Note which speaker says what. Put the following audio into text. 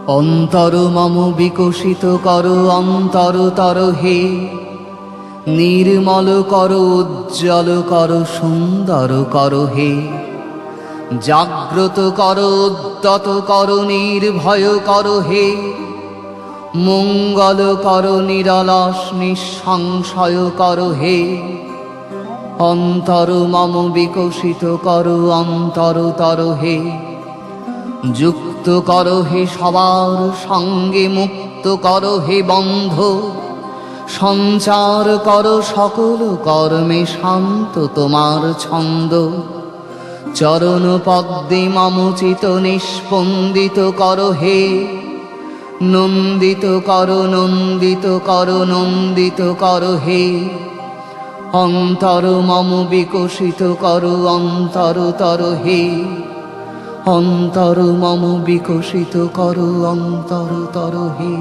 Speaker 1: অন্তর মম বিকশিত করো অন্তরতর হে, নির্মল করো উজ্জ্বল করো সুন্দর করো হে। জাগ্রত করো উদ্যত করো নির্ভয় করো হে, মঙ্গল করো নিরলস নিঃসংশয় করো হে। অন্তর মম বিকশিত করো অন্তরতর হে, যুক্ত করো হে সবার সঙ্গে, মুক্ত করো হে বন্ধ, সঞ্চার করো সকল কর্মে শান্ত তোমার ছন্দ। চরণ পদ্মে মম চিত নিস্পন্দিত করো হে, নন্দিত করো নন্দিত করো নন্দিত করো হে। অন্তর মম বিকশিত করো অন্তরতর হে, অন্তর মম বিকশিত করো অন্তরতর হে।